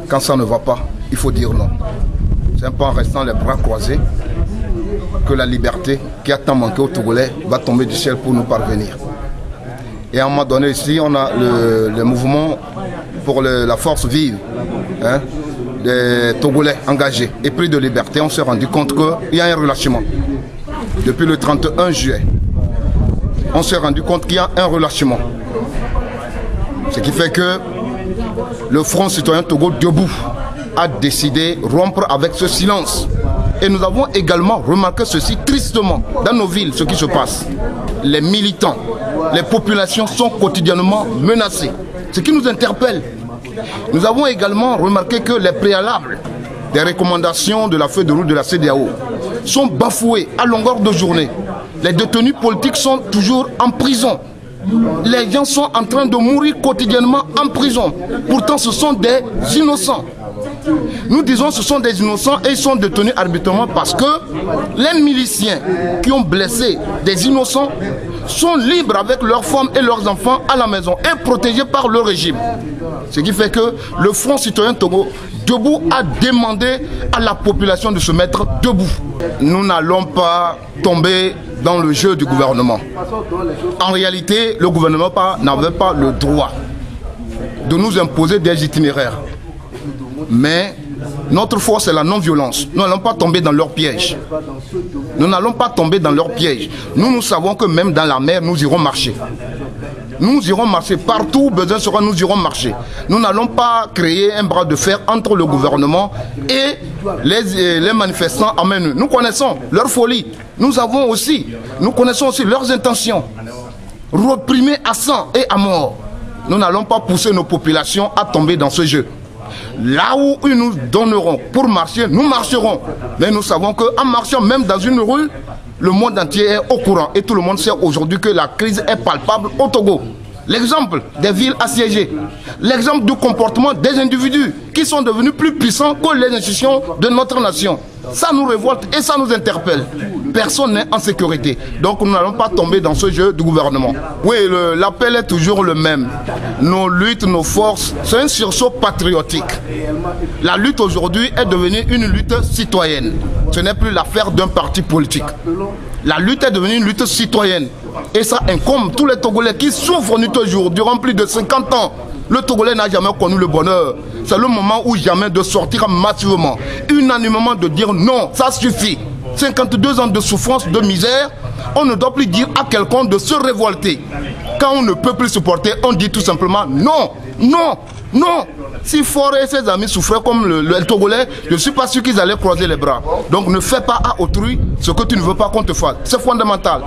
Quand ça ne va pas, il faut dire non. C'est pas en restant les bras croisés que la liberté qui a tant manqué aux Togolais va tomber du ciel pour nous parvenir. Et à un moment donné ici, on a le mouvement pour la force vive, hein, des Togolais engagés et pris de liberté. On s'est rendu compte qu'il y a un relâchement. Depuis le 31 juillet, on s'est rendu compte qu'il y a un relâchement. Ce qui fait que le Front citoyen Togo debout a décidé de rompre avec ce silence. Et nous avons également remarqué ceci tristement dans nos villes, ce qui se passe. Les militants, les populations sont quotidiennement menacées. Ce qui nous interpelle. Nous avons également remarqué que les préalables des recommandations de la feuille de route de la CEDEAO sont bafoués à longueur de journée. Les détenus politiques sont toujours en prison. Les gens sont en train de mourir quotidiennement en prison. Pourtant, ce sont des innocents. Nous disons que ce sont des innocents et ils sont détenus arbitrairement parce que les miliciens qui ont blessé des innocents sont libres avec leurs femmes et leurs enfants à la maison et protégés par le régime. Ce qui fait que le Front citoyen Togo debout a demandé à la population de se mettre debout. Nous n'allons pas tomber dans le jeu du gouvernement. En réalité, le gouvernement n'avait pas le droit de nous imposer des itinéraires. Mais notre force est la non-violence. Nous n'allons pas tomber dans leur piège. Nous n'allons pas tomber dans leur piège. Nous savons que même dans la mer, nous irons marcher. Nous irons marcher partout où besoin sera, nous irons marcher. Nous n'allons pas créer un bras de fer entre le gouvernement et les manifestants amènent. Nous connaissons leur folie. Nous connaissons aussi leurs intentions. Réprimer à sang et à mort. Nous n'allons pas pousser nos populations à tomber dans ce jeu. Là où ils nous donneront pour marcher, nous marcherons. Mais nous savons qu'en marchant même dans une rue, le monde entier est au courant. Et tout le monde sait aujourd'hui que la crise est palpable au Togo. L'exemple des villes assiégées. L'exemple du comportement des individus qui sont devenus plus puissants que les institutions de notre nation. Ça nous révolte et ça nous interpelle. Personne n'est en sécurité. Donc nous n'allons pas tomber dans ce jeu du gouvernement. Oui, l'appel est toujours le même. Nos luttes, nos forces, c'est un sursaut patriotique. La lutte aujourd'hui est devenue une lutte citoyenne. Ce n'est plus l'affaire d'un parti politique. La lutte est devenue une lutte citoyenne. Et ça incombe tous les Togolais qui souffrent nuit au jour durant plus de 50 ans. Le Togolais n'a jamais connu le bonheur. C'est le moment où jamais de sortir massivement, unanimement de dire non, ça suffit. 52 ans de souffrance, de misère, on ne doit plus dire à quelqu'un de se révolter. Quand on ne peut plus supporter, on dit tout simplement non, non, non. Si Faure et ses amis souffraient comme le Togolais, je ne suis pas sûr qu'ils allaient croiser les bras. Donc ne fais pas à autrui ce que tu ne veux pas qu'on te fasse. C'est fondamental.